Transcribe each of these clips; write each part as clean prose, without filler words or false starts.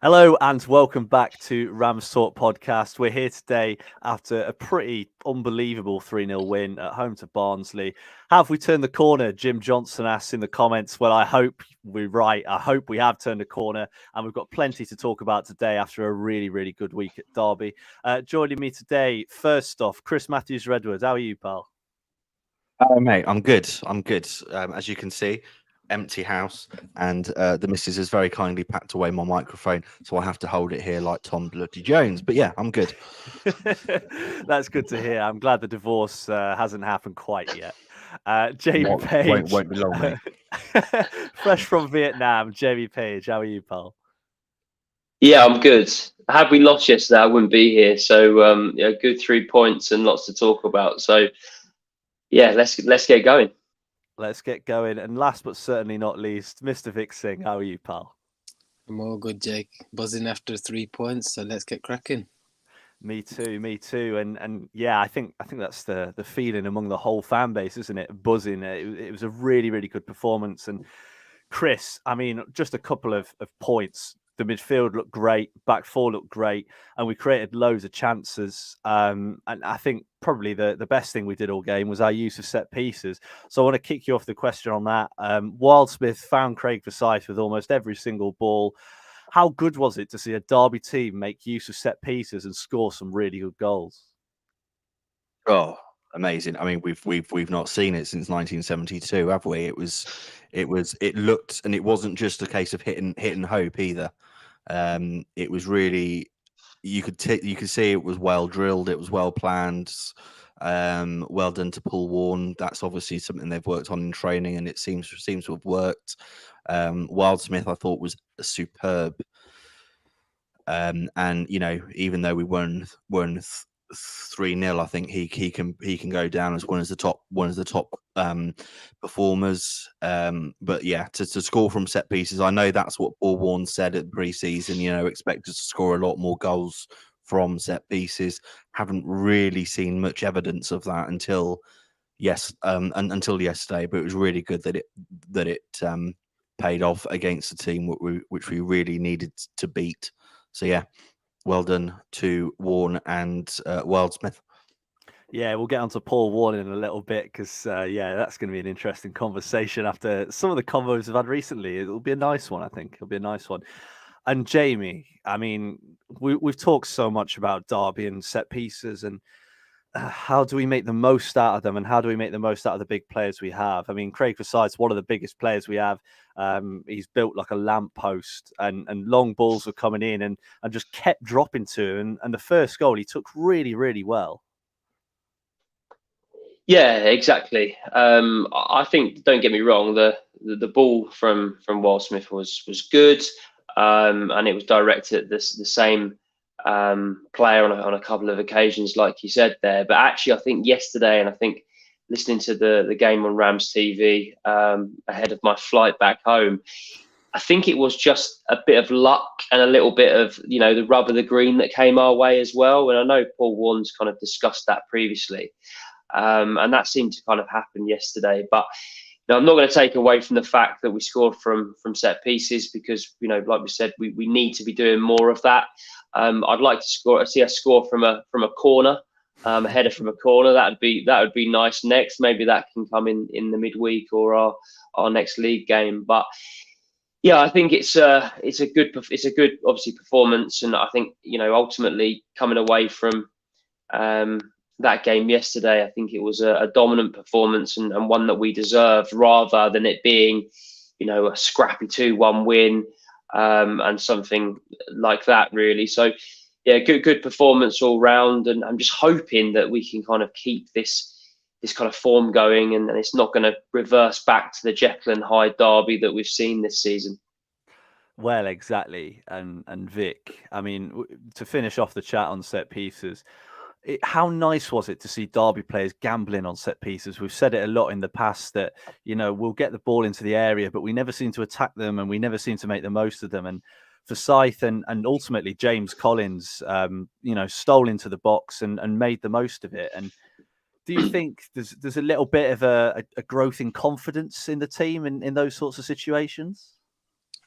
Hello and welcome back to Rams Talk Podcast. We're here today after a pretty unbelievable 3-0 win at home to Barnsley. Have we turned the corner? Jim Johnson asks in the comments. Well, I hope we're right. I hope we have turned the corner, and we've got plenty to talk about today after a really, really good week at Derby. Joining me today, first off, Chris Matthews-Redwood. How are you, pal? Mate, I'm good. I'm good. As you can see, empty house, and the missus has very kindly packed away my microphone, so I have to hold it here like Tom Bloody Jones. But yeah, I'm good. That's good to hear. I'm glad the divorce hasn't happened quite yet. Jamie Page, Won't be long, mate. fresh from Vietnam. Jamie Page, how are you, pal? Yeah, I'm good. Had we lost yesterday, I wouldn't be here. So, yeah, good 3 points and lots to talk about. So, yeah, let's get going. Let's get going. And last but certainly not least, Mr. Vic Singh, how are you, pal? I'm all good, Jake. Buzzing after 3 points, so let's get cracking. Me too. And yeah, I think that's the feeling among the whole fan base, isn't it? Buzzing. It was a really, really good performance. And Chris, I mean, just a couple of points. The midfield looked great, back four looked great, and we created loads of chances. And I think probably the best thing we did all game was our use of set pieces. So I want to kick you off the question on that. Wildsmith found Craig Forsyth with almost every single ball. How good was it to see a Derby team make use of set pieces and score some really good goals? Oh, amazing! I mean, we've not seen it since 1972, have we? It looked, and it wasn't just a case of hit and hope either. It was really, you could see it was well drilled, it was well planned. Well done to Paul Warne. That's obviously something they've worked on in training, and it seems to have worked. Wildsmith, I thought, was superb. And even though we won 3-0, I think he can go down as one of the top performers. But yeah, to score from set pieces, I know that's what Paul Warne said at pre-season. Expect us to score a lot more goals from set pieces. Haven't really seen much evidence of that until until yesterday. But it was really good that it paid off against a team which we really needed to beat. So yeah, well done to Warne and Wildsmith. Yeah, we'll get on to Paul Warne in a little bit because, that's going to be an interesting conversation after some of the convos we've had recently. It'll be a nice one, I think. It'll be a nice one. And Jamie, I mean, we've talked so much about Derby and set pieces and how do we make the most out of them and how do we make the most out of the big players we have? I mean, Craig Forsyth's one of the biggest players we have. He's built like a lamppost and long balls were coming in and just kept dropping to him. And the first goal he took really, really well. Yeah, exactly. I think, don't get me wrong, the ball from Wildsmith was good, and it was directed at the same player on a couple of occasions, like you said there. But actually, I think yesterday, and I think listening to the game on Rams TV ahead of my flight back home, I think it was just a bit of luck and a little bit of the rub of the green that came our way as well. And I know Paul Warne's kind of discussed that previously. And that seemed to kind of happen yesterday. But I'm not going to take away from the fact that we scored from set pieces because, like we said, we need to be doing more of that. I'd like to see us score from a corner, a header from a corner. That would be nice next. Maybe that can come in the midweek or our next league game. But yeah, I think it's a good obviously performance, and I think ultimately coming away from that game yesterday, I think it was a dominant performance and one that we deserved, rather than it being, a scrappy 2-1 win and something like that, really. So, yeah, good performance all round, and I'm just hoping that we can kind of keep this kind of form going, and it's not going to reverse back to the Jekyll and Hyde derby that we've seen this season. Well, exactly. And Vic, I mean, to finish off the chat on set pieces, how nice was it to see Derby players gambling on set pieces? We've said it a lot in the past that, we'll get the ball into the area, but we never seem to attack them and we never seem to make the most of them. And Forsyth and ultimately James Collins, stole into the box and made the most of it. And do you think there's a little bit of a growth in confidence in the team in those sorts of situations?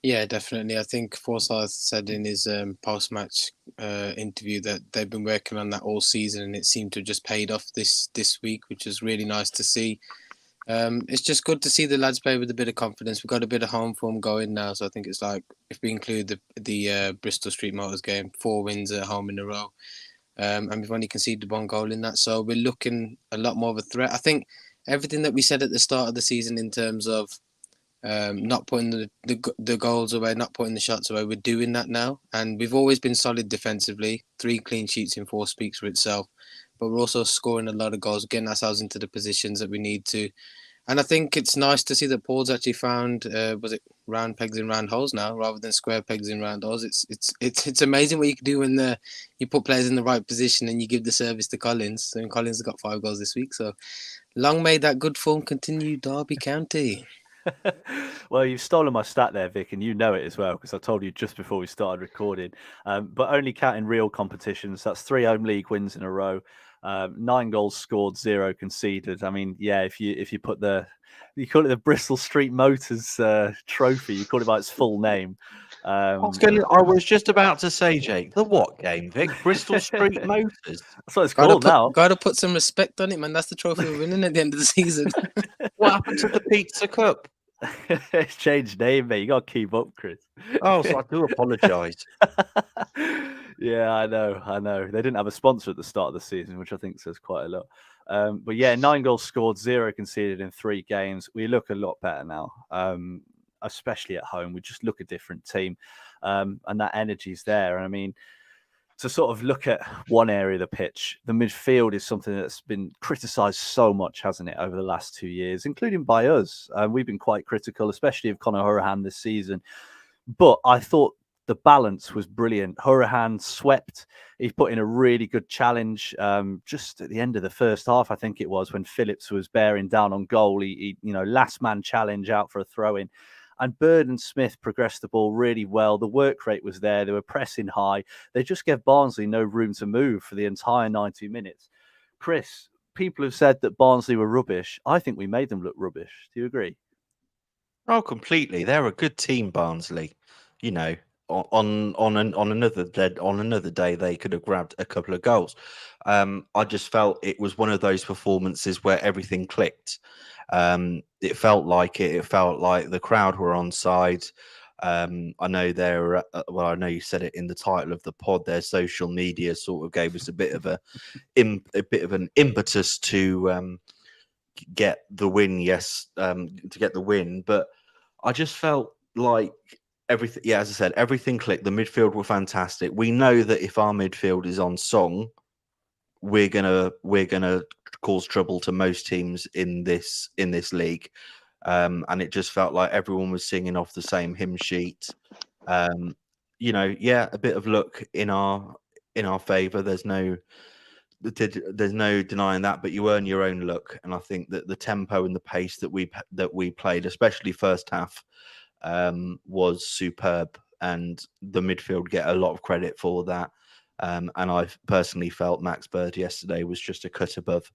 Yeah, definitely. I think Forsyth said in his post-match interview that they've been working on that all season, and it seemed to have just paid off this week, which is really nice to see. It's just good to see the lads play with a bit of confidence. We've got a bit of home form going now, so I think it's like, if we include the Bristol Street Motors game, 4 wins at home in a row, and we've only conceded 1 goal in that, so we're looking a lot more of a threat. I think everything that we said at the start of the season in terms of not putting the goals away, not putting the shots away, we're doing that now, and we've always been solid defensively. 3 clean sheets in 4 speaks for itself, but we're also scoring a lot of goals, getting ourselves into the positions that we need to. And I think it's nice to see that Paul's actually found was it round pegs in round holes now rather than square pegs in round holes. It's amazing what you can do when you put players in the right position and you give the service to Collins. So Collins has got 5 goals this week, so long may that good form continue, Derby County. Well, you've stolen my stat there, Vic, and you know it as well, because I told you just before we started recording. But only counting real competitions, that's 3 home league wins in a row, 9 goals scored, 0 conceded. I mean, yeah, if you put you call it the Bristol Street Motors trophy, you call it by its full name. I was just about to say, Jake, the what game, Vic? Bristol Street Motors. That's what it's called now. Got to put some respect on it, man. That's the trophy we're winning at the end of the season. What happened to the Pizza Cup? It's changed name, mate. You got to keep up, Chris. Oh, so I do apologise. Yeah, I know. They didn't have a sponsor at the start of the season, which I think says quite a lot. But yeah, 9 goals scored, 0 conceded in 3 games. We look a lot better now, especially at home. We just look a different team, and that energy's there. And I mean, to sort of look at one area of the pitch, the midfield is something that's been criticised so much, hasn't it, over the last 2 years, including by us. We've been quite critical, especially of Conor Hourihane this season. But I thought the balance was brilliant. Hourihane swept. He put in a really good challenge just at the end of the first half, I think it was, when Phillips was bearing down on goal. He last man challenge out for a throw-in. And Bird and Smith progressed the ball really well. The work rate was there. They were pressing high. They just gave Barnsley no room to move for the entire 90 minutes. Chris, people have said that Barnsley were rubbish. I think we made them look rubbish. Do you agree? Oh, completely. They're a good team, Barnsley. You know, on another day, they could have grabbed a couple of goals. I just felt it was one of those performances where everything clicked. It felt like the crowd were on side. I know I know you said it in the title of the pod. Their social media sort of gave us a bit of an impetus to get the win. Yes, to get the win. But I just felt like everything. Yeah, as I said, everything clicked. The midfield were fantastic. We know that if our midfield is on song, we're gonna cause trouble to most teams in this league, and it just felt like everyone was singing off the same hymn sheet. A bit of luck in our favour. There's no denying that, but you earn your own luck, and I think that the tempo and the pace that we played, especially first half, was superb, and the midfield get a lot of credit for that. And I personally felt Max Bird yesterday was just a cut above.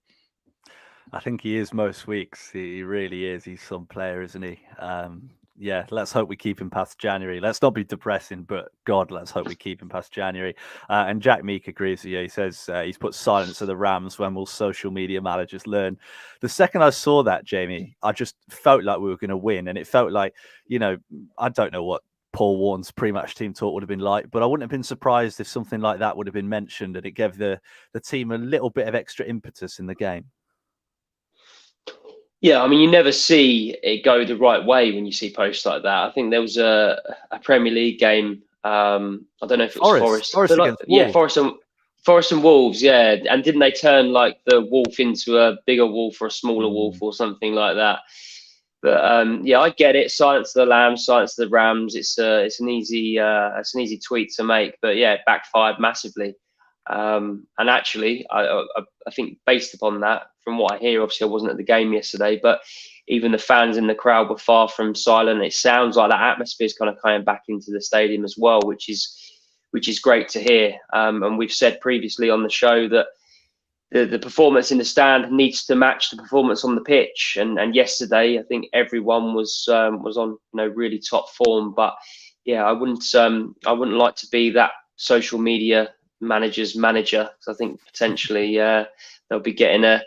I think he is most weeks. He really is. He's some player, isn't he? Yeah, let's hope we keep him past January. Let's not be depressing, but God, let's hope we keep him past January. And Jack Meek agrees with you. He says he's put silence to the Rams. When will social media managers learn? The second I saw that, Jamie, I just felt like we were going to win. And it felt like, I don't know what Paul Warne's pre-match team talk would have been like, but I wouldn't have been surprised if something like that would have been mentioned, and it gave the team a little bit of extra impetus in the game. Yeah, I mean, you never see it go the right way when you see posts like that. I think there was a Premier League game. I don't know if it was Forest and Wolves. Yeah, and didn't they turn like the wolf into a bigger wolf or a smaller wolf or something like that? But I get it. Silence to the lambs, silence to the Rams. It's an easy tweet to make, but yeah, it backfired massively. And actually, I think based upon that, from what I hear, obviously I wasn't at the game yesterday, but even the fans in the crowd were far from silent. It sounds like that atmosphere is kind of coming back into the stadium as well, which is great to hear. And we've said previously on the show that the performance in the stand needs to match the performance on the pitch. And yesterday, I think everyone was on really top form. But yeah, I wouldn't like to be that social media manager's manager, because I think potentially they'll be getting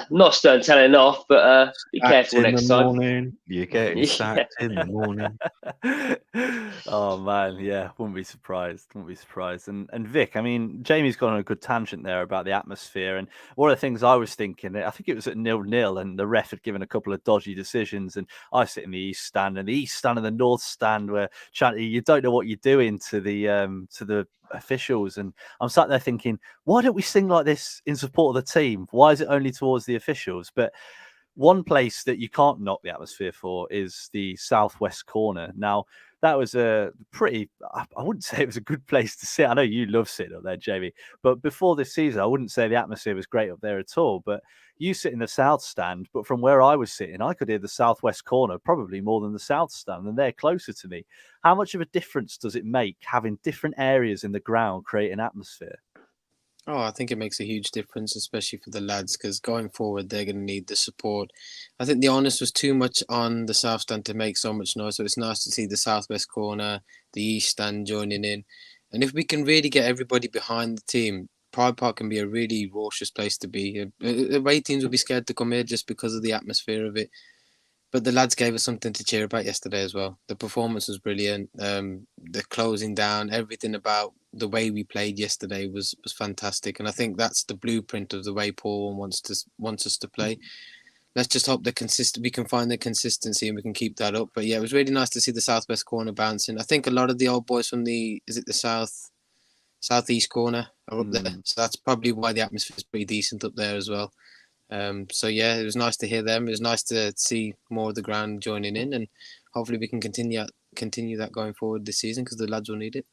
not stern telling off, but be careful next time. Morning. You're getting sacked in the morning. Oh man, yeah, wouldn't be surprised. And Vic, I mean, Jamie's gone on a good tangent there about the atmosphere, and one of the things I was thinking, I think it was at 0-0, and the ref had given a couple of dodgy decisions, and I sit in the east stand, and the east stand and the north stand were chanting, "You don't know what you're doing," to the officials, and I'm sat there thinking, why don't we sing like this in support of the team? Why is it only towards the officials? But one place that you can't knock the atmosphere for is the southwest corner. Now, that was a pretty, I wouldn't say it was a good place to sit. I know you love sitting up there, Jamie, but before this season, I wouldn't say the atmosphere was great up there at all. But you sit in the south stand, but from where I was sitting, I could hear the southwest corner probably more than the south stand, and they're closer to me. How much of a difference does it make having different areas in the ground create an atmosphere? Oh, I think it makes a huge difference, especially for the lads, because going forward, they're going to need the support. I think the onus was too much on the south stand to make so much noise, so it's nice to see the southwest corner, the east stand joining in. And if we can really get everybody behind the team, Pride Park can be a really raucous place to be. Away teams will be scared to come here just because of the atmosphere of it. But the lads gave us something to cheer about yesterday as well. The performance was brilliant. The closing down, everything about the way we played yesterday was fantastic. And I think that's the blueprint of the way Paul wants us to play. Let's just hope we can find the consistency and we can keep that up. But yeah, it was really nice to see the southwest corner bouncing. I think a lot of the old boys from the southeast corner are up there. So that's probably why the atmosphere is pretty decent up there as well. So yeah, it was nice to hear them. It was nice to see more of the ground joining in, and hopefully we can continue that going forward this season, because the lads will need it.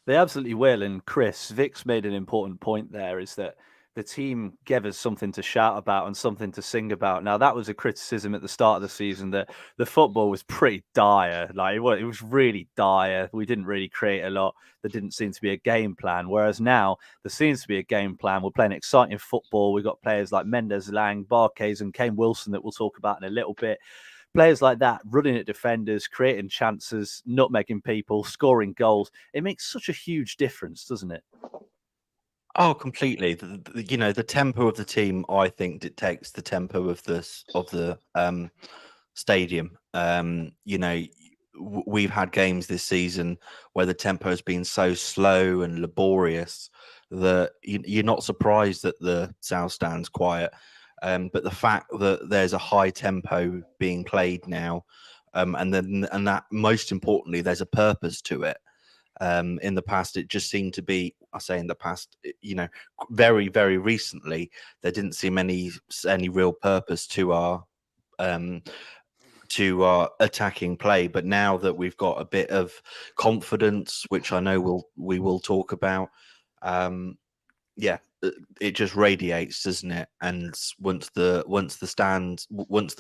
They absolutely will. And Chris, Vic's made an important point there, is that the team gave us something to shout about and something to sing about. Now, that was a criticism at the start of the season, that the football was pretty dire. Like, it was really dire. We didn't really create a lot. There didn't seem to be a game plan. Whereas now there seems to be a game plan. We're playing exciting football. We've got players like Mendes Lang, Barkes and Kane Wilson that we'll talk about in a little bit. Players like that running at defenders, creating chances, nutmegging people, scoring goals. It makes such a huge difference, doesn't it? Oh, completely. The tempo of the team, I think, dictates the tempo of the stadium. We've had games this season where the tempo has been so slow and laborious that you're not surprised that the south stand's quiet. But the fact that there's a high tempo being played now, and that most importantly, there's a purpose to it. In the past, it just seemed to be, I say in the past, very, very recently, there didn't seem any real purpose to our attacking play. But now that we've got a bit of confidence, which I know we will talk about, it just radiates, doesn't it? And once the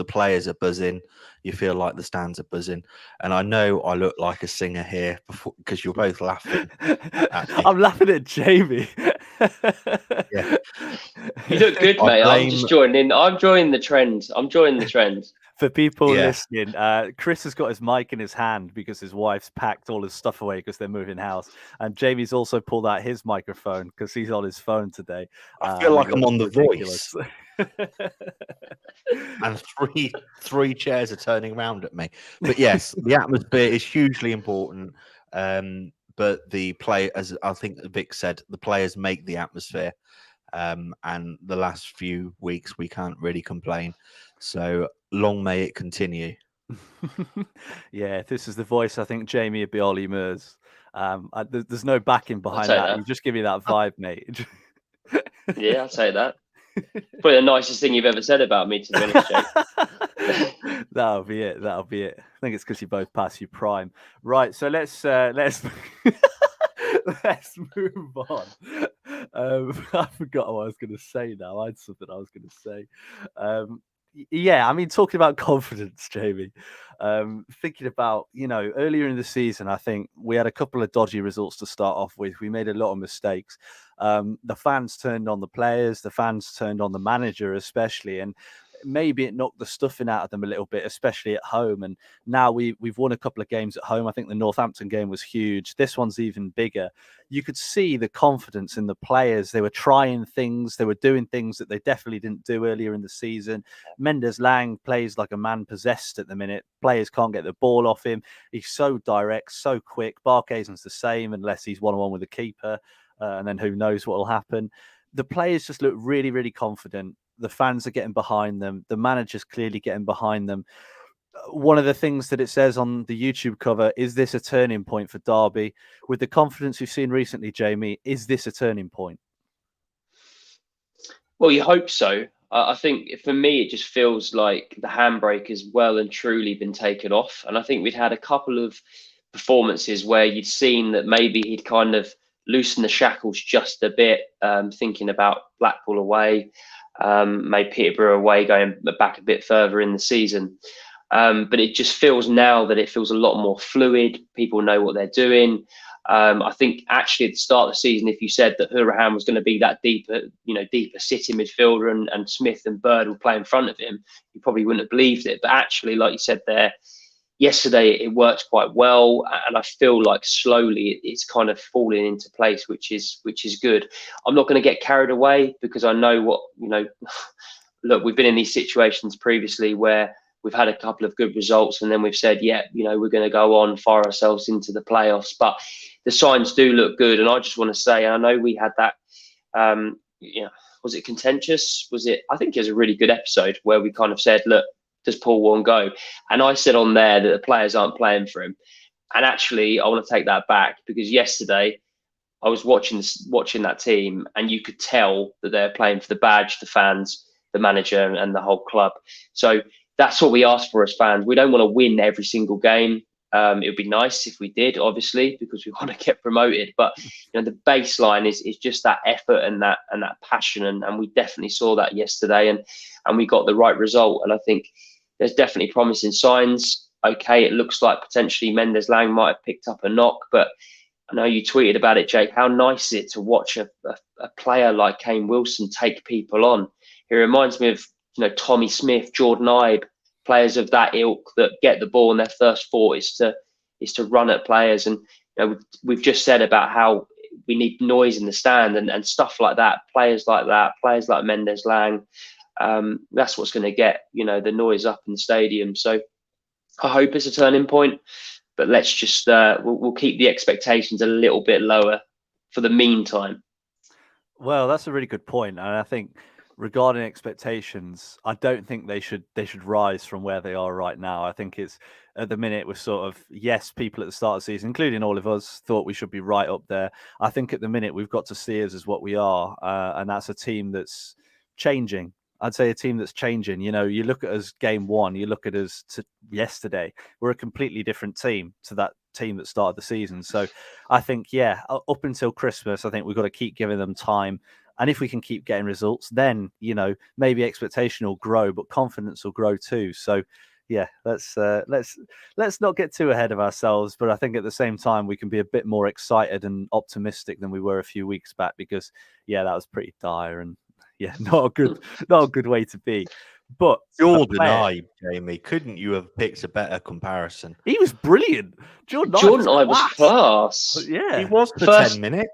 players are buzzing, you feel like the stands are buzzing. And I know I look like a singer here because you're both laughing at me. I'm laughing at Jamie. Yeah. You look good, mate. I'm just joining in. I'm joining the trend. For people listening, Chris has got his mic in his hand because his wife's packed all his stuff away because they're moving house. And Jamie's also pulled out his microphone because he's on his phone today. I feel like I'm on The Voice. And three chairs are turning around at me. But yes, the atmosphere is hugely important. But the play, as I think Vic said, the players make the atmosphere. And the last few weeks, we can't really complain. So long may it continue. Yeah, if this is The Voice, I think Jamie would be Ollie Murs. There's no backing behind that. You just give me that vibe, mate. Yeah, I'll say that. Probably the nicest thing you've ever said about me, to be honest, Jake. That'll be it. I think it's because you both pass your prime. Right, so let's let's move on. I forgot what I was going to say now. I had something I was going to say. Yeah, I mean, talking about confidence, Jamie, thinking about, earlier in the season, I think we had a couple of dodgy results to start off with. We made a lot of mistakes. The fans turned on the players, the fans turned on the manager, especially, and maybe it knocked the stuffing out of them a little bit, especially at home. And now we've won a couple of games at home. I think the Northampton game was huge. This one's even bigger. You could see the confidence in the players. They were trying things. They were doing things that they definitely didn't do earlier in the season. Mendez-Laing plays like a man possessed at the minute. Players can't get the ball off him. He's so direct, so quick. Barkhuizen's the same unless he's one-on-one with the keeper. And then who knows what will happen. The players just look really, really confident. The fans are getting behind them. The manager's clearly getting behind them. One of the things that it says on the YouTube cover, is this a turning point for Derby? With the confidence we've seen recently, Jamie, is this a turning point? Well, you hope so. I think for me, it just feels like the handbrake has well and truly been taken off. And I think we'd had a couple of performances where you'd seen that maybe he'd kind of loosened the shackles just a bit, thinking about Blackpool away, maybe Peterborough away, going back a bit further in the season. But it just feels now that it feels a lot more fluid. People know what they're doing. I think actually at the start of the season, if you said that Hourihane was going to be that deeper sitting midfielder and Smith and Bird will play in front of him, you probably wouldn't have believed it. But actually, like you said there, yesterday it worked quite well, and I feel like slowly it's kind of falling into place, which is good. I'm not going to get carried away because I know what, look, we've been in these situations previously where we've had a couple of good results and then we've said, we're going to go on, fire ourselves into the playoffs. But the signs do look good. And I just want to say, I know we had that, was it contentious? I think it was a really good episode where we kind of said, look, does Paul Warne go? And I said on there that the players aren't playing for him. And actually, I want to take that back because yesterday I was watching that team and you could tell that they're playing for the badge, the fans, the manager and the whole club. So that's what we ask for as fans. We don't want to win every single game. It would be nice if we did, obviously, because we want to get promoted. But the baseline is just that effort and that passion, and we definitely saw that yesterday, and we got the right result. And I think there's definitely promising signs. Okay, it looks like potentially Mendez-Laing might have picked up a knock, but I know you tweeted about it, Jake. How nice is it to watch a player like Kane Wilson take people on? He reminds me of Tommy Smith, Jordan Ibe, players of that ilk that get the ball and their first thought is to run at players. And we've just said about how we need noise in the stand and stuff like that. Players like Mendez-Laing, that's what's going to get the noise up in the stadium. So I hope it's a turning point, but let's just we'll keep the expectations a little bit lower for the meantime. Well, that's a really good point, and I think regarding expectations, I don't think they should rise from where they are right now. I think it's at the minute we're sort of, yes, people at the start of the season, including all of us, thought we should be right up there. I think at the minute we've got to see us as what we are, and that's a team that's changing. I'd say a team that's changing. You look at us game one, you look at us to yesterday, we're a completely different team to that team that started the season. So I think, up until Christmas, I think we've got to keep giving them time. And if we can keep getting results, then, maybe expectation will grow, but confidence will grow too. So, let's not get too ahead of ourselves. But I think at the same time, we can be a bit more excited and optimistic than we were a few weeks back because, that was pretty dire and, not a good way to be. But Jordan Ibe, Jamie, couldn't you have picked a better comparison? He was brilliant. Jordan Ibe was class. Yeah, he was for 10 minutes.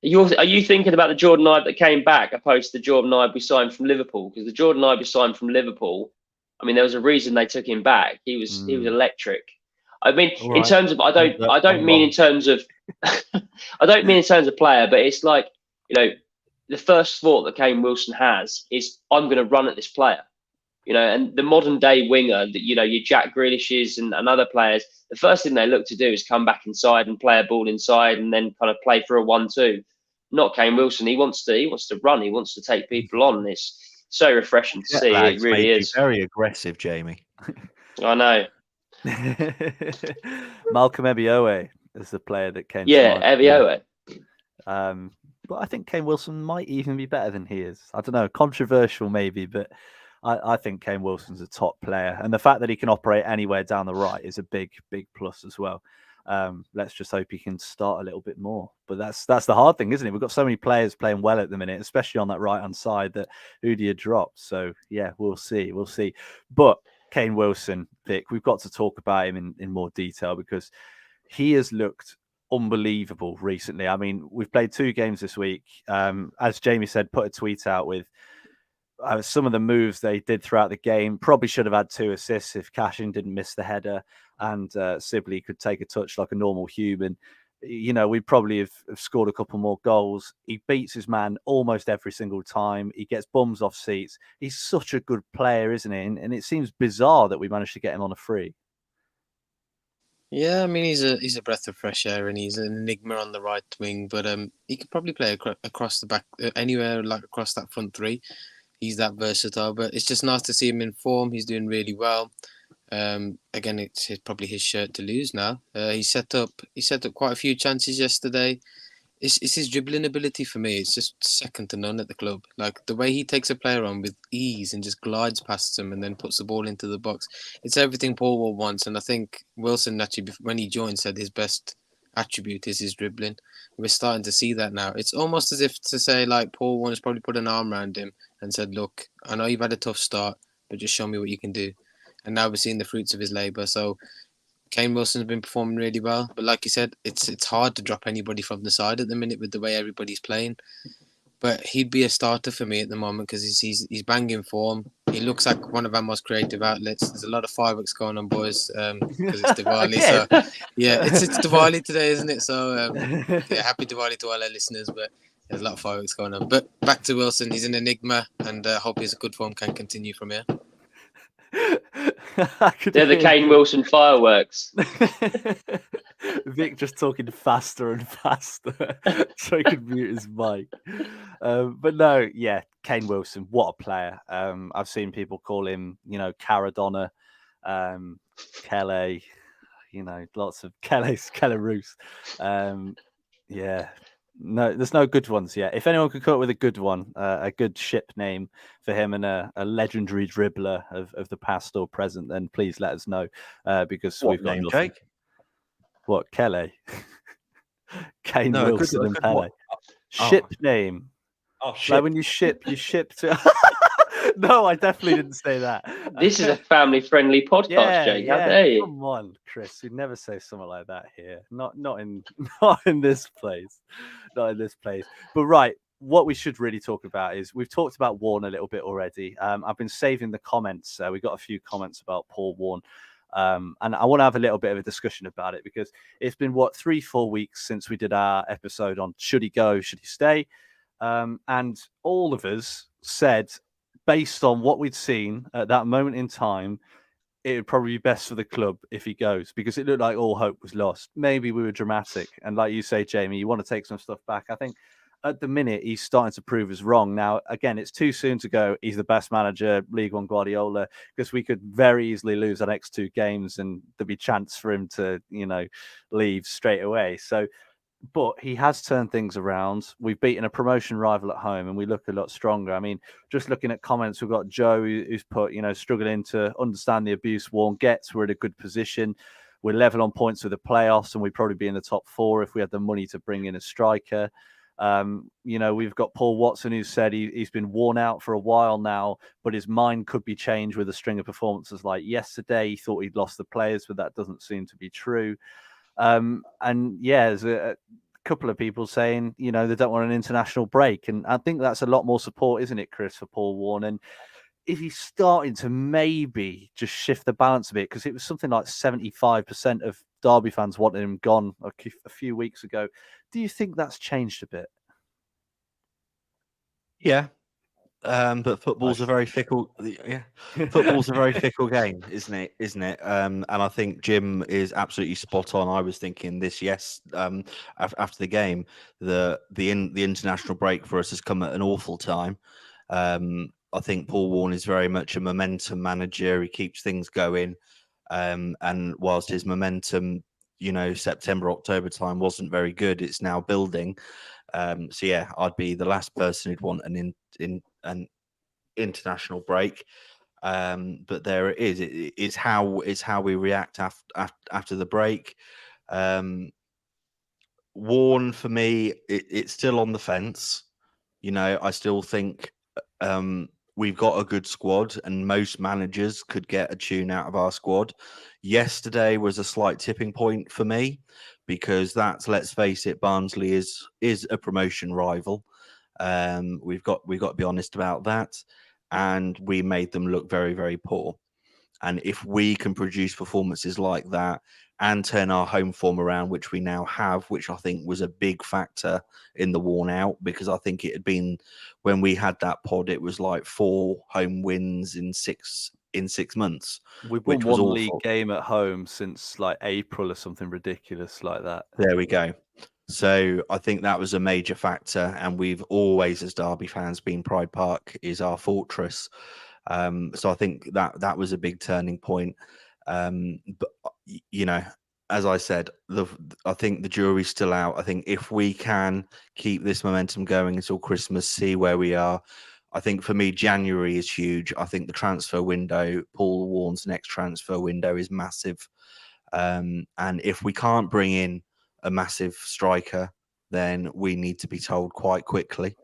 Are you thinking about the Jordan Ibe that came back opposed to the Jordan Ibe we signed from Liverpool? Because the Jordan Ibe we signed from Liverpool, I mean, there was a reason they took him back. He was electric. I mean, right. In terms of I don't mean in terms of player, but it's like the first thought that Kane Wilson has is I'm going to run at this player. And the modern day winger, your Jack Grealishes and other players, the first thing they look to do is come back inside and play a ball inside and then kind of play for a 1-2. Not Kane Wilson. He wants to run. He wants to take people on. It's so refreshing to see. It really is. Very aggressive, Jamie. I know. Malcolm Ebiowei is the player that came. Yeah, Ebiowei. but I think Kane Wilson might even be better than he is. I don't know, controversial maybe, but I think Kane Wilson's a top player. And the fact that he can operate anywhere down the right is a big plus as well. Let's just hope he can start a little bit more. But that's the hard thing, isn't it? We've got so many players playing well at the minute, especially on that right-hand side, that who do you drop? So, yeah, we'll see. But Kane Wilson, Vic, we've got to talk about him in more detail because he has looked unbelievable recently. I mean, we've played 2 games this week. As Jamie said, put a tweet out with some of the moves they did throughout the game. Probably should have had 2 assists if Cashin didn't miss the header and Sibley could take a touch like a normal human. You know, we'd probably have scored a couple more goals. He beats his man almost every single time. He gets bums off seats. He's such a good player, isn't he? And it seems bizarre that we managed to get him on a free. Yeah, I mean he's a breath of fresh air, and he's an enigma on the right wing. But he could probably play across the back, anywhere like across that front 3. He's that versatile. But it's just nice to see him in form. He's doing really well. Again, it's probably his shirt to lose now. He set up quite a few chances yesterday. It's his dribbling ability for me. It's just second to none at the club. Like the way he takes a player on with ease and just glides past them and then puts the ball into the box. It's everything Paul Warne wants. And I think Wilson actually, when he joined, said his best attribute is his dribbling. We're starting to see that now. It's almost as if to say like Paul Warne has probably put an arm around him and said, "Look, I know you've had a tough start, but just show me what you can do." And now we're seeing the fruits of his labour. So Kane Wilson's been performing really well, but like you said, it's hard to drop anybody from the side at the minute with the way everybody's playing. But he'd be a starter for me at the moment because he's banging form. He looks like one of our most creative outlets. There's a lot of fireworks going on, boys, because it's Diwali. So yeah, it's Diwali today, isn't it? So yeah, happy Diwali to all our listeners. But there's a lot of fireworks going on. But back to Wilson, he's an enigma, and hope his good form can continue from here. They're the Kane Wilson fireworks. Vic just talking faster and faster so he could mute his mic. But no, yeah, Kane Wilson, what a player. I've seen people call him, Caradonna, Kelly, lots of Kellerus. Yeah. No, there's no good ones yet. If anyone could come up with a good one, a good ship name for him and a legendary dribbler of the past or present, then please let us know because we've got nothing. Jake? What, Kelly? Kane Wilson and Pele. Ship name. Oh, shit. Like when you ship to... No, I definitely didn't say that. This is a family-friendly podcast, Jake. How dare you? Come on, Chris. You'd never say something like that here. Not in this place. Not in this place. But right, what we should really talk about is we've talked about Warne a little bit already. I've been saving the comments. We got a few comments about Paul Warne. And I want to have a little bit of a discussion about it because it's been 3-4 weeks since we did our episode on should he go, should he stay? And all of us said, based on what we'd seen at that moment in time, it would probably be best for the club if he goes because it looked like all hope was lost. Maybe we were dramatic. And like you say, Jamie, you want to take some stuff back. I think at the minute, he's starting to prove us wrong. Now, again, it's too soon to go, he's the best manager, League One Guardiola, because we could very easily lose the next 2 games and there'd be a chance for him to, leave straight away. So, but he has turned things around. We've beaten a promotion rival at home and we look a lot stronger. I mean, just looking at comments, we've got Joe who's put, struggling to understand the abuse Warne gets. We're in a good position. We're level on points with the playoffs and we'd probably be in the top 4 if we had the money to bring in a striker. We've got Paul Watson who said he's been worn out for a while now, but his mind could be changed with a string of performances like yesterday. He thought he'd lost the players, but that doesn't seem to be true. There's a couple of people saying, they don't want an international break. And I think that's a lot more support, isn't it, Chris, for Paul Warne? And if he's starting to maybe just shift the balance a bit, because it was something like 75% of Derby fans wanted him gone a few weeks ago. Do you think that's changed a bit? Yeah. But football's a very fickle. Yeah, football's a very fickle game, isn't it? And I think Jim is absolutely spot on. I was thinking this, after the game, the international break for us has come at an awful time. I think Paul Warne is very much a momentum manager. He keeps things going, and whilst his momentum, September, October time wasn't very good, it's now building. So yeah, I'd be the last person who'd want an international break. But there it is. It's how we react after the break. Warne, for me, it's still on the fence. I still think we've got a good squad, and most managers could get a tune out of our squad. Yesterday was a slight tipping point for me because let's face it, Barnsley is a promotion rival. We've got to be honest about that, and we made them look very, very poor. And if we can produce performances like that and turn our home form around, which we now have, which I think was a big factor in the worn out, because I think it had been, when we had that pod, it was like 4 home wins in 6 months. We've won which was one awful. league game at home since like April or something ridiculous like that. There we go. So I think that was a major factor, and we've always, as Derby fans, been Pride Park is our fortress. So I think that was a big turning point. But as I said, I think the jury's still out. I think if we can keep this momentum going until Christmas, see where we are. I think for me, January is huge. I think the transfer window, Paul Warne's next transfer window, is massive. And if we can't bring in a massive striker, then we need to be told quite quickly.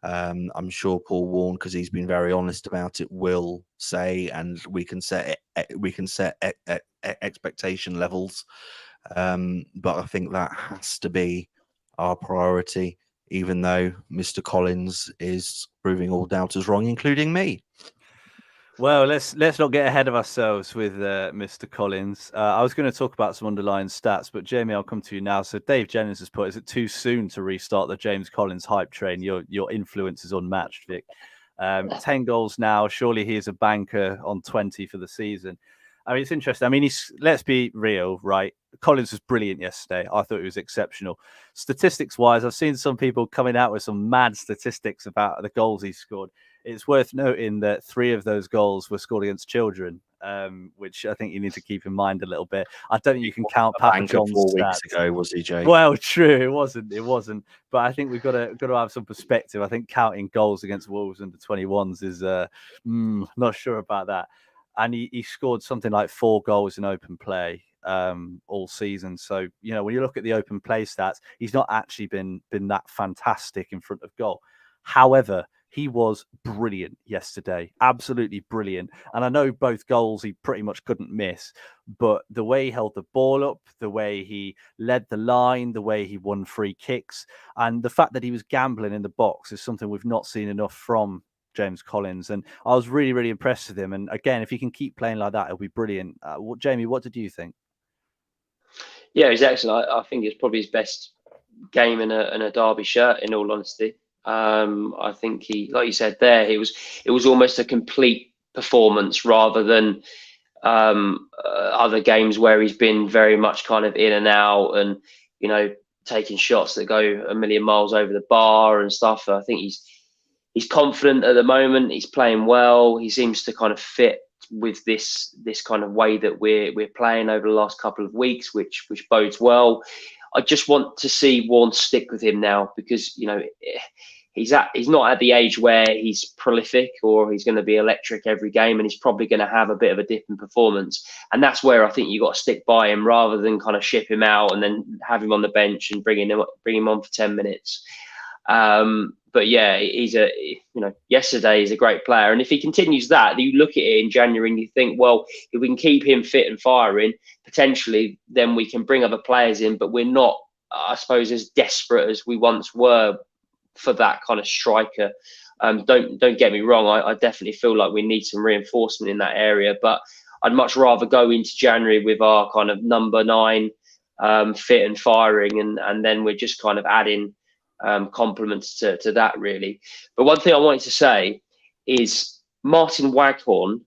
I'm sure Paul Warne, because he's been very honest about it, will say, and we can set expectation levels. But I think that has to be our priority, even though Mr. Collins is proving all doubters wrong, including me. Well, let's not get ahead of ourselves with Mr. Collins. I was going to talk about some underlying stats, but Jamie, I'll come to you now. So Dave Jennings has put, is it too soon to restart the James Collins hype train? Your influence is unmatched, Vic. 10 goals now. Surely he is a banker on 20 for the season. I mean, it's interesting. I mean, let's be real, right? Collins was brilliant yesterday. I thought he was exceptional. Statistics-wise, I've seen some people coming out with some mad statistics about the goals he scored. It's worth noting that 3 of those goals were scored against children, which I think you need to keep in mind a little bit. I don't think you can count Papa John's 4 stats. weeks ago, was he, Jay? Well, true, it wasn't. But I think we've got to have some perspective. I think counting goals against Wolves under 21s is not sure about that. And he scored something like 4 goals in open play all season. So, when you look at the open play stats, he's not actually been that fantastic in front of goal. However, he was brilliant yesterday, absolutely brilliant. And I know both goals he pretty much couldn't miss, but the way he held the ball up, the way he led the line, the way he won free kicks, and the fact that he was gambling in the box is something we've not seen enough from James Collins. And I was really, really impressed with him. And again, if he can keep playing like that, it'll be brilliant. Jamie, what did you think? Yeah, he's excellent. I think it's probably his best game in a Derby shirt, in all honesty. I think he, like you said there, it was almost a complete performance rather than other games where he's been very much kind of in and out and, taking shots that go a million miles over the bar and stuff. I think he's confident at the moment. He's playing well. He seems to kind of fit with this kind of way that we're playing over the last couple of weeks, which bodes well. I just want to see Warne stick with him now because, he's not at the age where he's prolific or he's going to be electric every game, and he's probably going to have a bit of a dip in performance. And that's where I think you got to stick by him rather than kind of ship him out and then have him on the bench and bring him on for 10 minutes. But yeah, yesterday he's a great player. And if he continues that, you look at it in January and you think, well, if we can keep him fit and firing, potentially then we can bring other players in, but we're not, I suppose, as desperate as we once were for that kind of striker. Don't get me wrong. I definitely feel like we need some reinforcement in that area, but I'd much rather go into January with our kind of number 9 fit and firing, and then we're just kind of adding compliments to that, really. But one thing I wanted to say is Martin Waghorn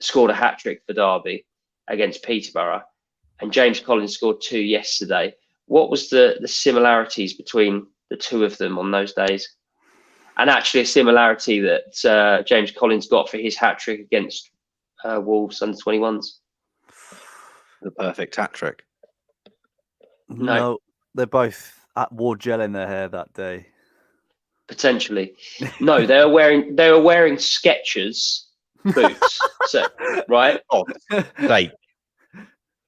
scored a hat-trick for Derby against Peterborough, and James Collins scored 2 yesterday. What was the similarities between the 2 of them on those days? And actually a similarity that James Collins got for his hat-trick against Wolves under 21s. The perfect hat-trick. No, they're both wore gel in their hair that day? Potentially. No, they were wearing Skechers boots. So right. Oh, sake.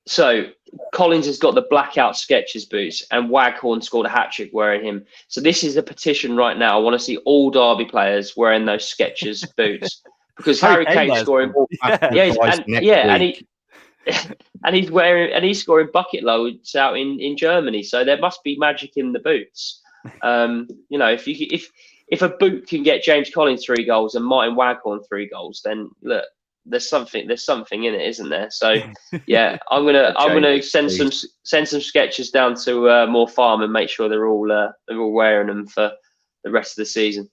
So Collins has got the blackout Skechers boots, and Waghorn scored a hat-trick wearing him. So this is a petition right now. I want to see all Derby players wearing those Skechers boots, because Harry Kane's scoring. And he's scoring bucket loads out in Germany. So there must be magic in the boots. If a boot can get James Collins 3 goals and Martin Waghorn 3 goals, then look, there's something in it, isn't there? So yeah, I'm gonna send some Skechers down to Moor Farm and make sure they're all wearing them for the rest of the season.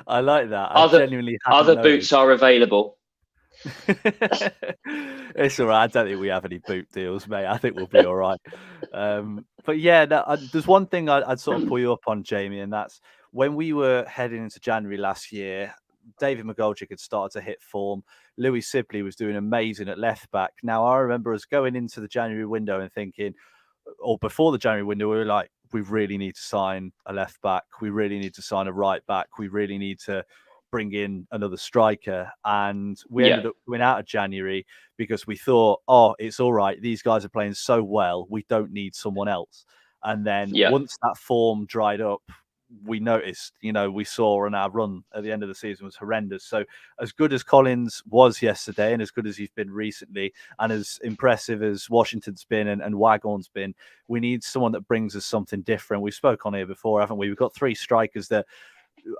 I like that. Other boots are available. It's all right. I don't think we have any boot deals, mate. I think we'll be all right. But yeah, there's one thing I'd sort of pull you up on, Jamie, and that's when we were heading into January last year, David McGoldrick had started to hit form. Louis Sibley was doing amazing at left back. Now, I remember us going into the January window and thinking, or before the January window, we were like, we really need to sign a left back. We really need to sign a right back. We really need to bring in another striker. And we ended up going out of January because we thought, oh, it's all right. These guys are playing so well. We don't need someone else. And then once that form dried up, we noticed, we saw on our run at the end of the season was horrendous. So as good as Collins was yesterday and as good as he's been recently and as impressive as Washington's been and Waghorn's been, we need someone that brings us something different. We spoke on here before, haven't we? We've got 3 strikers that,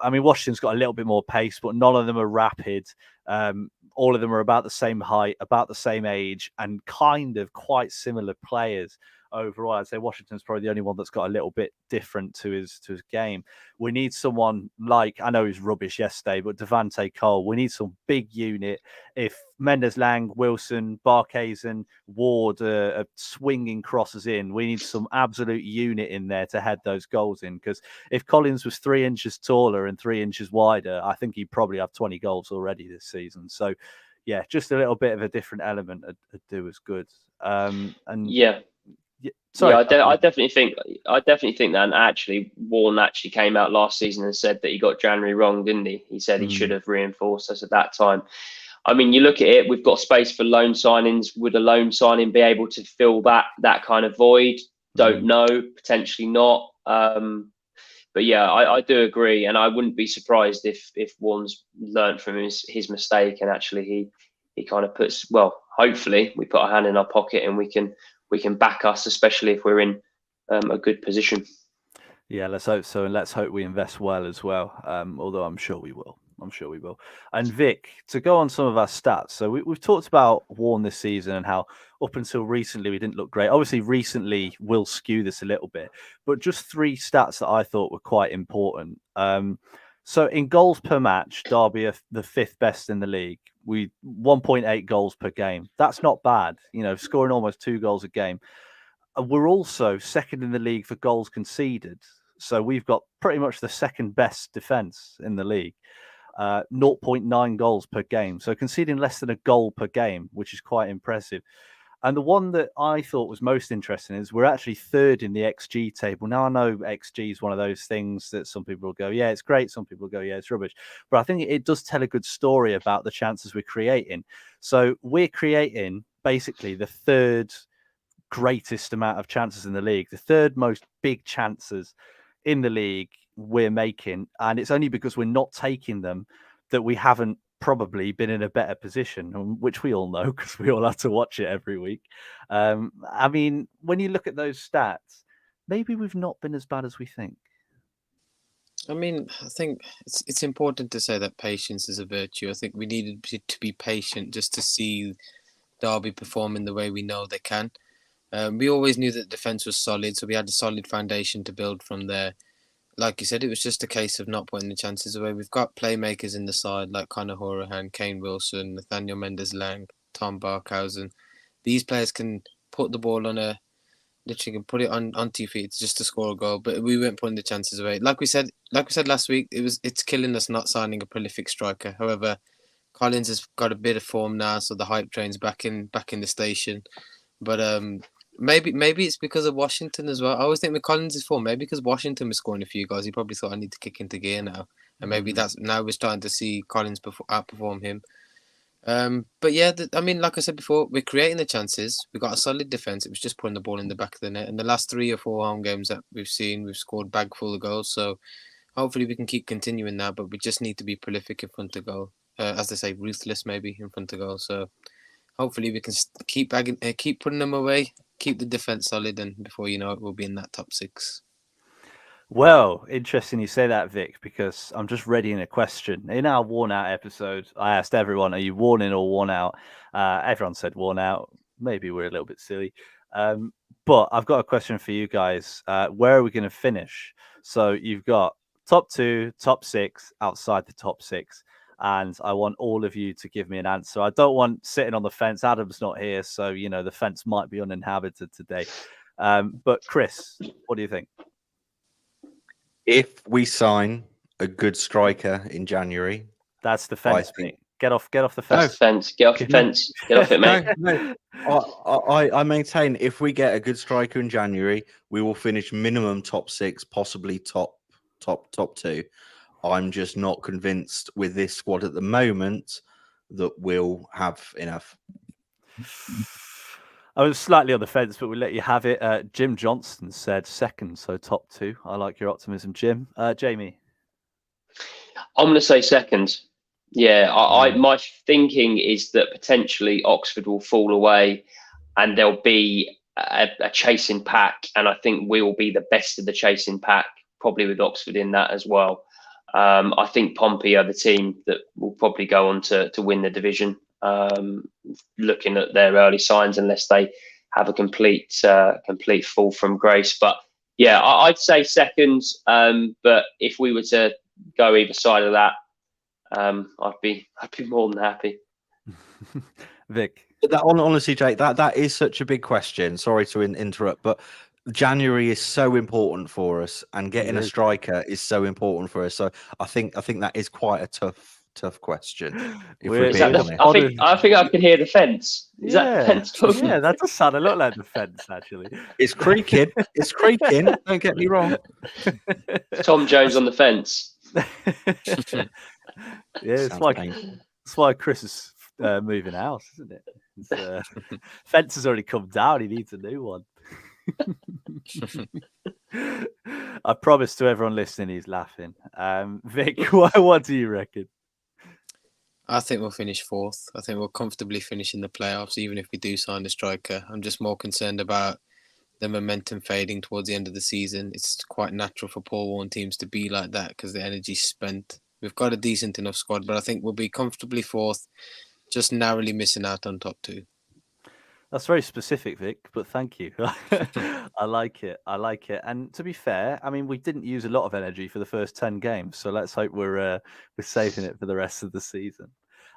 Washington's got a little bit more pace, but none of them are rapid. All of them are about the same height, about the same age, and kind of quite similar players overall. I'd say Washington's probably the only one that's got a little bit different to his game. We need someone like, I know he was rubbish yesterday, but Devante Cole. We need some big unit. If Mendes-Lang, Wilson, Barkhuizen, Ward are swinging crosses in, we need some absolute unit in there to head those goals in. Because if Collins was 3 inches taller and 3 inches wider, I think he'd probably have 20 goals already this season. So, yeah, just a little bit of a different element would do us good. Sorry. Yeah, I definitely think that. And actually, Warne actually came out last season and said that he got January wrong, didn't he? He said he should have reinforced us at that time. You look at it, we've got space for loan signings. Would a loan signing be able to fill that kind of void? Don't know, potentially not. But yeah, I do agree, and I wouldn't be surprised if Warne's learned from his mistake, and actually he kind of puts, well, hopefully we put our hand in our pocket and we can back us, especially if we're in a good position. Yeah, let's hope so, and let's hope we invest well as well. Although I'm sure we will. And Vic, to go on some of our stats. So we've talked about Warne this season and how up until recently we didn't look great. Obviously, recently will skew this a little bit, but just 3 stats that I thought were quite important. So in goals per match, Derby are the 5th best in the league. We 1.8 goals per game. That's not bad. Scoring almost 2 goals a game. We're also 2nd in the league for goals conceded. So we've got pretty much the 2nd best defence in the league. 0.9 goals per game. So conceding less than a goal per game, which is quite impressive. And the one that I thought was most interesting is we're actually 3rd in the XG table. Now, I know XG is one of those things that some people will go, yeah, it's great. Some people will go, yeah, it's rubbish. But I think it does tell a good story about the chances we're creating. So we're creating basically the 3rd greatest amount of chances in the league, the 3rd most big chances in the league we're making. And it's only because we're not taking them that we haven't probably been in a better position, which we all know because we all have to watch it every week. When you look at those stats, maybe we've not been as bad as we think. I think it's important to say that patience is a virtue. I think we needed to be patient just to see Derby performing the way we know they can. We always knew that the defence was solid, so we had a solid foundation to build from there. Like you said, it was just a case of not putting the chances away. We've got playmakers in the side like Conor Hourihane, Kane Wilson, Nathaniel Mendes-Lang, Tom Barkhuizen. These players can put the ball literally can put it onto your feet just to score a goal. But we weren't putting the chances away. Like we said last week, it's killing us not signing a prolific striker. However, Collins has got a bit of form now, so the hype train's back in the station. But maybe it's because of Washington as well. I always think with Collins' form, maybe because Washington was scoring a few goals, he probably thought I need to kick into gear now, and maybe that's now we're starting to see Collins outperform him. But yeah, I mean, like I said before, we're creating the chances. We've got a solid defense. It was just putting the ball in the back of the net. And the last 3 or 4 home games that we've seen, we've scored bag full of goals. So hopefully we can keep continuing that. But we just need to be prolific in front of goal, as they say, ruthless maybe in front of goal. So hopefully we can keep putting them away, keep the defense solid, and before you know it, we'll be in that top 6. Well, interesting you say that, Vic, because I'm just readying a question. In our worn out episode, I asked everyone, are you worn in or worn out? Everyone said worn out. Maybe we're a little bit silly. But I've got a question for you guys. Where are we going to finish? So you've got top 2, top 6, outside the top 6. And I want all of you to give me an answer. I don't want sitting on the fence. Adam's not here, so, the fence might be uninhabited today. But Chris, what do you think? If we sign a good striker in January, that's the fence. Get off the fence. That's the fence. Get off the fence. Get off it, mate. No. I maintain if we get a good striker in January, we will finish minimum top 6, possibly top 2. I'm just not convinced with this squad at the moment that we'll have enough. I was slightly on the fence, but we'll let you have it. Jim Johnson said second, so top 2. I like your optimism, Jim. Jamie? I'm going to say second. Yeah, my thinking is that potentially Oxford will fall away and there'll be a chasing pack, and I think we will be the best of the chasing pack, probably with Oxford in that as well. I think Pompey are the team that will probably go on to win the division, looking at their early signs, unless they have a complete fall from grace. But yeah, I'd say second. But if we were to go either side of that, I'd be more than happy. Vic, honestly, Jake, that is such a big question. Sorry to interrupt, but January is so important for us, and getting a striker is so important for us. So I think that is quite a tough question. If we're being honest. I think I can hear the fence. Is that the fence talking? Yeah, that does sound a lot like the fence, actually. It's creaking. It's creaking. Don't get me wrong. Tom Jones on the fence. Yeah, that's why Chris is moving house, isn't it? Fence has already come down. He needs a new one. I promise to everyone listening, he's laughing. Vic, what do you reckon? I think we'll finish 4th. I think we'll comfortably finish in the playoffs, even if we do sign a striker. I'm just more concerned about the momentum fading towards the end of the season. It's quite natural for Paul Warne teams to be like that because the energy's spent. We've got a decent enough squad, but I think we'll be comfortably 4th, just narrowly missing out on top 2. That's very specific, Vic, but thank you. I like it. And to be fair, I mean, we didn't use a lot of energy for the first 10 games, so let's hope we're saving it for the rest of the season.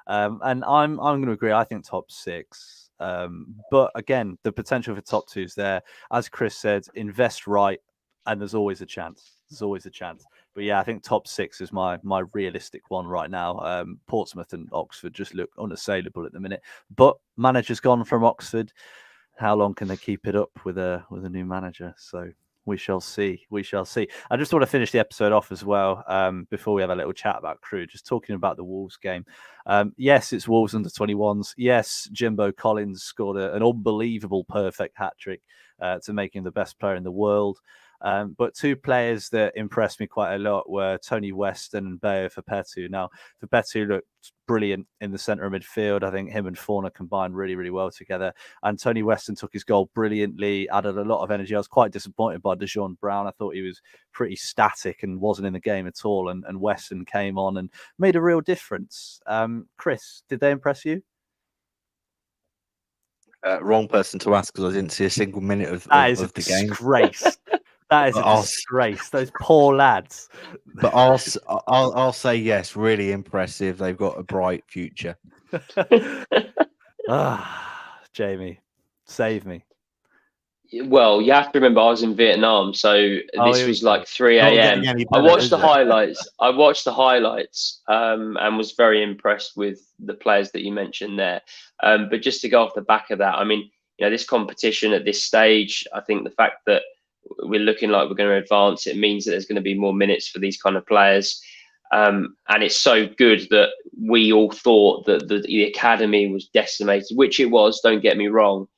And I'm going to agree. I think top 6. But again, the potential for top 2 is there. As Chris said, invest right, and there's always a chance. But yeah, I think top 6 is my realistic one right now. Portsmouth and Oxford just look unassailable at the minute. But manager's gone from Oxford. How long can they keep it up with a new manager? So we shall see. I just want to finish the episode off as well before we have a little chat about Crewe. Just talking about the Wolves game. Yes, it's Wolves under 21s. Yes, Jimbo Collins scored an unbelievable perfect hat trick to make him the best player in the world. But 2 players that impressed me quite a lot were Tony Weston and Bayo Fepetu. Now, Fepetu looked brilliant in the centre of midfield. I think him and Warne combined really, really well together. And Tony Weston took his goal brilliantly, added a lot of energy. I was quite disappointed by Dosanjh Brown. I thought he was pretty static and wasn't in the game at all. And Weston came on and made a real difference. Chris, did they impress you? Wrong person to ask because I didn't see a single minute of the game. Disgrace. That is a disgrace. Those poor lads. But I'll say yes. Really impressive. They've got a bright future. Jamie, save me. Well, you have to remember I was in Vietnam, so this was like 3 a.m. I watched the highlights. And was very impressed with the players that you mentioned there. But just to go off the back of that, I mean, this competition at this stage, I think the fact that we're looking like we're going to advance, it means that there's going to be more minutes for these kind of players. And it's so good that we all thought that the academy was decimated, which it was, don't get me wrong.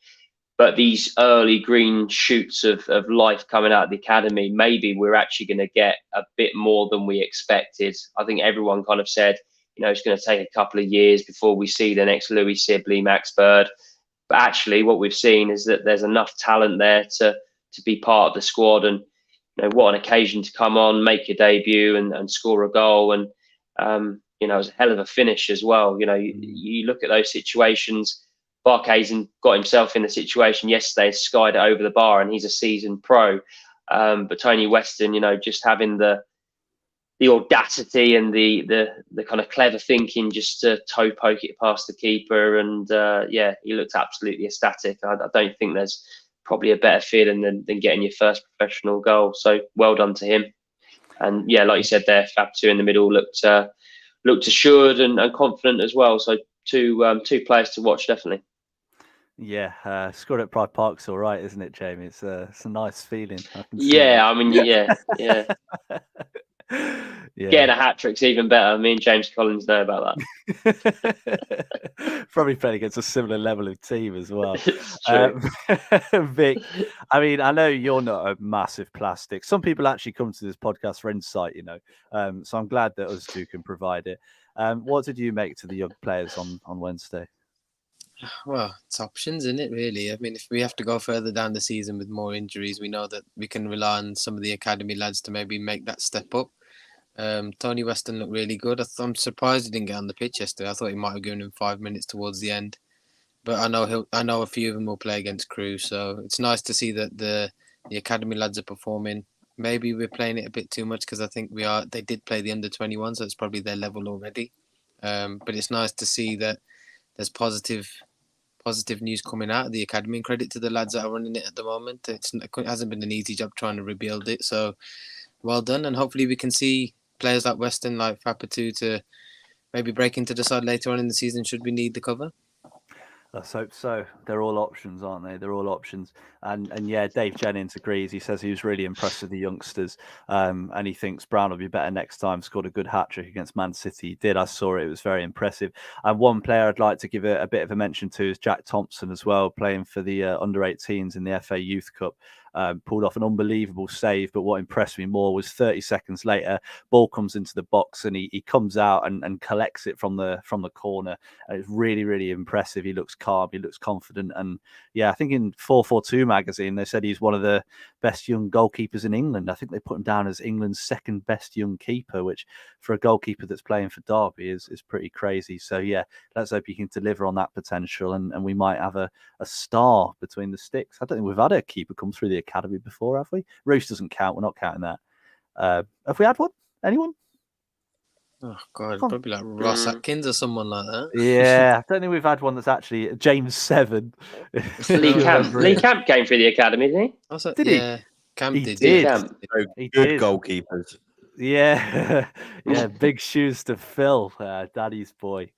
But these early green shoots of life coming out of the academy, maybe we're actually going to get a bit more than we expected. I think everyone kind of said, it's going to take a couple of years before we see the next Louis Sibley, Max Bird. But actually what we've seen is that there's enough talent there to be part of the squad. And what an occasion to come on, make your debut and score a goal. And, it was a hell of a finish as well. You look at those situations. Barkhuizen got himself in the situation yesterday, skied it over the bar, and he's a seasoned pro. But Tony Weston, just having the audacity and the kind of clever thinking just to toe poke it past the keeper. And he looked absolutely ecstatic. I don't think there's probably a better feeling than getting your first professional goal. So well done to him. And like you said there, Fab 2 in the middle looked assured and confident as well. So two players to watch, definitely. Yeah, scored at Pride Park's all right, isn't it, Jamie? It's a nice feeling. Yeah. Getting a hat-trick's even better. Me and James Collins know about that. Probably playing against a similar level of team as well. Vic, I mean, I know you're not a massive plastic. Some people actually come to this podcast for insight, so I'm glad that us two can provide it. What did you make to the young players on Wednesday? Well, it's options, isn't it, really? I mean, if we have to go further down the season with more injuries, we know that we can rely on some of the academy lads to maybe make that step up. Tony Weston looked really good. I'm surprised he didn't get on the pitch yesterday. I thought he might have given him 5 minutes towards the end. But I know a few of them will play against Crewe, so it's nice to see that the academy lads are performing. Maybe we're playing it a bit too much because I think they did play the under-21, so it's probably their level already. But it's nice to see that there's positive news coming out of the academy, and credit to the lads that are running it at the moment. It hasn't been an easy job trying to rebuild it, so well done. And hopefully we can see players like Weston, like Fapatu, to maybe break into the side later on in the season should we need the cover. Let's hope so. They're all options, aren't they? They're all options. And yeah, Dave Jennings agrees. He says he was really impressed with the youngsters, and he thinks Brown will be better next time. Scored a good hat-trick against Man City. He did. I saw it. It was very impressive. And one player I'd like to give a bit of a mention to is Jack Thompson as well, playing for the under-18s in the FA Youth Cup. Pulled off an unbelievable save, but what impressed me more was 30 seconds later, ball comes into the box and he comes out and collects it from the corner. And it's really, really impressive. He looks calm, he looks confident, and yeah, I think in 442 magazine they said he's one of the best young goalkeepers in England. I think they put him down as England's second best young keeper, which for a goalkeeper that's playing for Derby is pretty crazy. So yeah, let's hope he can deliver on that potential, and we might have a star between the sticks. I don't think we've had a keeper come through the academy before, have we? Roos doesn't count. We're not counting that. Have we had one? Anyone? Oh God, probably like Ross Atkins or someone like that. Yeah, I don't think we've had one that's actually James Seven. Lee Camp came through the academy, didn't he? Did he? Yeah, Camp did. He good goalkeepers. Yeah, yeah, big shoes to fill. Daddy's boy.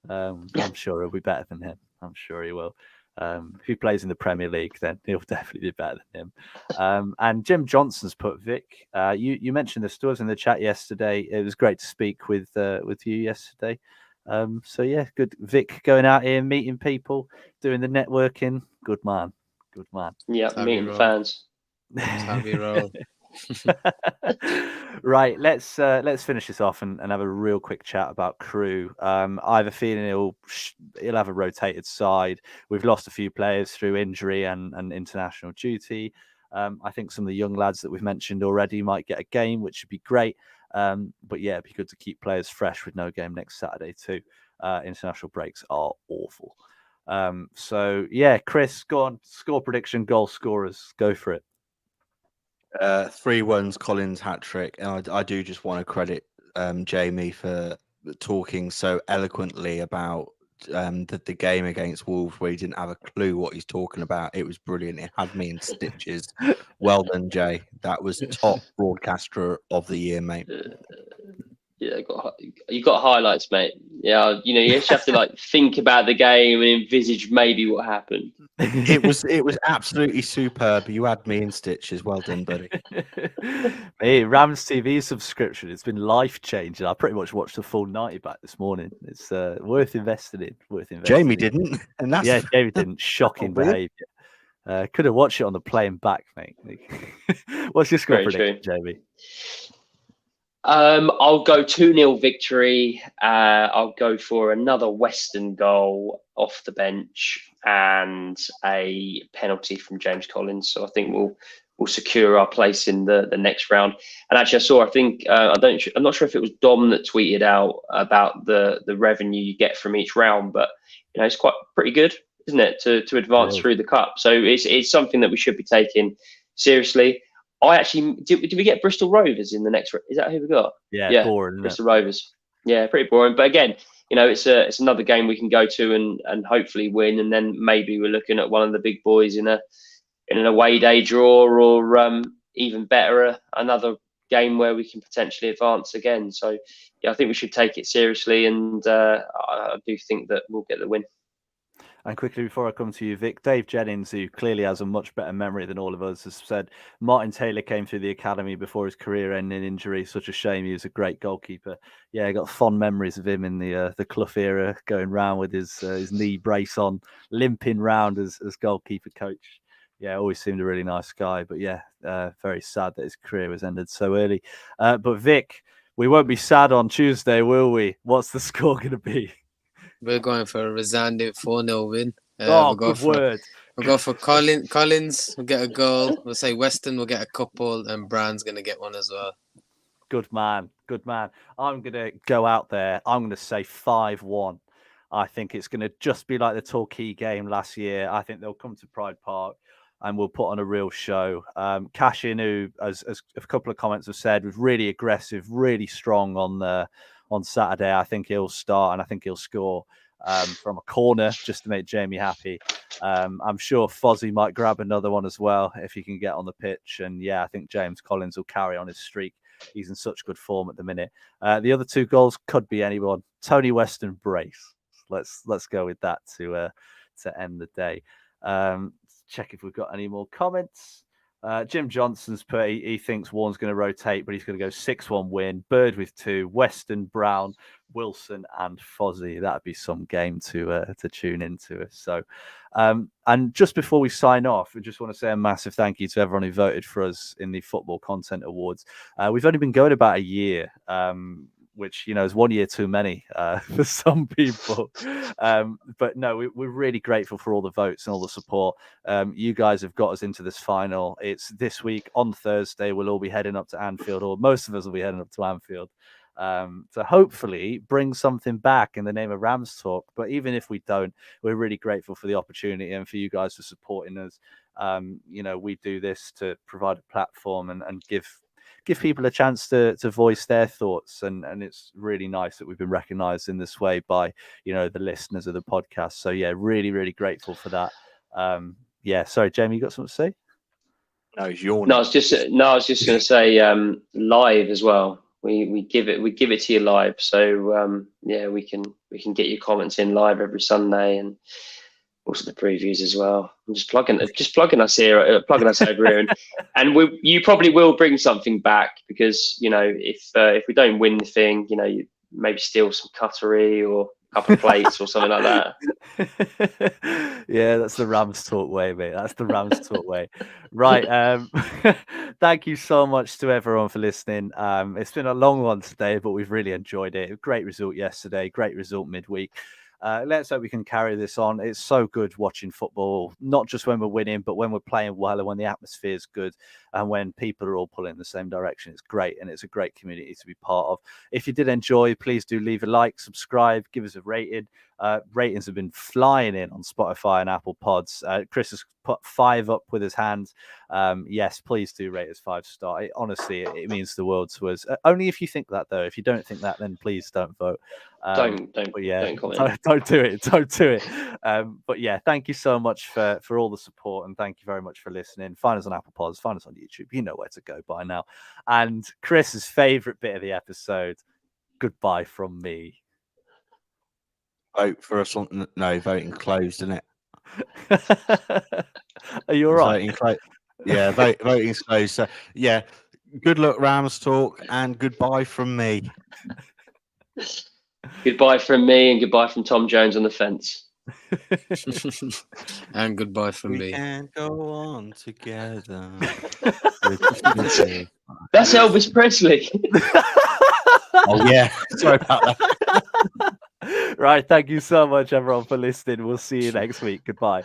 I'm sure he'll be better than him. I'm sure he will. If he plays in the Premier League, then he'll definitely be better than him. And Jim Johnson's put, Vic, you mentioned this to us in the chat yesterday. It was great to speak with you yesterday. So yeah, good. Vic going out here, meeting people, doing the networking. Good man. Yeah, meeting fans. Savvy roll. Right, let's finish this off and have a real quick chat about Crewe. I have a feeling he'll have a rotated side. We've lost a few players through injury and international duty. I think some of the young lads that we've mentioned already might get a game, which would be great. But yeah, it'd be good to keep players fresh with no game next Saturday too. International breaks are awful. So yeah, Chris, go on. Score prediction, goal scorers. Go for it. 3-1's Collins hat-trick, and I do just want to credit Jamie for talking so eloquently about the game against Wolves, where he didn't have a clue what he's talking about. It was brilliant. It had me in stitches. Well done, Jay. That was top broadcaster of the year, mate. Yeah, you got highlights, mate. Yeah, you just have to like think about the game and envisage maybe what happened. It was absolutely superb. You had me in stitches. Well done, buddy. Hey, Rams TV subscription. It's been life changing. I pretty much watched the full 90 back this morning. It's worth investing in. Jamie didn't, and that's Jamie didn't. Shocking weird. behaviour. Could have watched it on the plane back, mate. What's your score prediction, Jamie? I'll go 2-0 victory. I'll go for another Western goal off the bench and a penalty from James Collins. So I think we'll secure our place in the next round. And actually, I'm not sure if it was Dom that tweeted out about the revenue you get from each round, but it's quite pretty good, isn't it, to advance through the cup? So it's something that we should be taking seriously. I actually did we get Bristol Rovers in the next? Is that who we got? Yeah, boring. Bristol Rovers. Yeah, pretty boring. But again, it's another game we can go to and hopefully win, and then maybe we're looking at one of the big boys in an away day draw, or even better, another game where we can potentially advance again. So yeah, I think we should take it seriously, and I do think that we'll get the win. And quickly before I come to you, Vic, Dave Jennings, who clearly has a much better memory than all of us, has said Martin Taylor came through the academy before his career-ending injury. Such a shame. He was a great goalkeeper. Yeah, I got fond memories of him in the Clough era, going round with his knee brace on, limping round as goalkeeper coach. Yeah, always seemed a really nice guy. But yeah, very sad that his career was ended so early. But Vic, we won't be sad on Tuesday, will we? What's the score going to be? We're going for a resounding 4-0 win. Good word. We'll go for Collins. We'll get a goal. We'll say Weston will get a couple, and Brown's going to get one as well. Good man. I'm going to go out there. I'm going to say 5-1. I think it's going to just be like the Torquay game last year. I think they'll come to Pride Park and we'll put on a real show. Cashin, who, as a couple of comments have said, was really aggressive, really strong on Saturday. I think he'll start and I think he'll score from a corner just to make Jamie happy. I'm sure Fozzie might grab another one as well if he can get on the pitch. And yeah, I think James Collins will carry on his streak. He's in such good form at the minute. The other two goals could be anyone. Tony Weston brace. Let's go with that to end the day. Check if we've got any more comments. Jim Johnson's put he thinks Warne's going to rotate, but he's going to go 6-1 win. Bird with 2, Weston, Brown, Wilson, and Fozzie. That'd be some game to tune into. So, and just before we sign off, I just want to say a massive thank you to everyone who voted for us in the Football Content Awards. We've only been going about a year. Which, is 1 year too many for some people. But no, we're really grateful for all the votes and all the support. You guys have got us into this final. It's this week on Thursday. We'll all be heading up to Anfield, or most of us will be heading up to Anfield to hopefully bring something back in the name of Rams Talk. But even if we don't, we're really grateful for the opportunity and for you guys for supporting us. We do this to provide a platform and give people a chance to voice their thoughts, and it's really nice that we've been recognized in this way by the listeners of the podcast. So yeah, really, really grateful for that. Sorry, Jamie, you got something to say? No, it's your. No, I was just going to say live as well. We give it to you live. So we can get your comments in live every Sunday, and also the previews as well. I'm just plugging us here, plugging us over here, and you probably will bring something back because if we don't win the thing, you maybe steal some cutlery or a couple of plates or something like that. Yeah, that's the Rams Talk way, mate. That's the Rams Talk way. Right. Thank you so much to everyone for listening. It's been a long one today, but we've really enjoyed it. Great result yesterday. Great result midweek. Let's hope we can carry this on. It's so good watching football, not just when we're winning, but when we're playing well and when the atmosphere is good and when people are all pulling in the same direction. It's great, and it's a great community to be part of. If you did enjoy, please do leave a like, subscribe, give us a rating. Ratings have been flying in on Spotify and Apple Pods. Chris has put 5 up with his hands. Yes, please do rate us 5-star. Honestly, it means the world to us. Only if you think that, though. If you don't think that, then please don't vote. Don't comment. Don't do it. Don't do it. But yeah, thank you so much for all the support, and thank you very much for listening. Find us on Apple Pods, find us on YouTube. You know where to go by now. And Chris's favorite bit of the episode. goodbye from me. Vote for us on no voting closed, isn't it? Are you all right? Yeah, voting's closed. So yeah, good luck, Rams Talk, and goodbye from me. Goodbye from me, and goodbye from Tom Jones on the fence. And goodbye from We me. can go on together. That's Elvis Presley. Oh yeah, sorry about that. Right, thank you so much, everyone, for listening. We'll see you next week. Goodbye.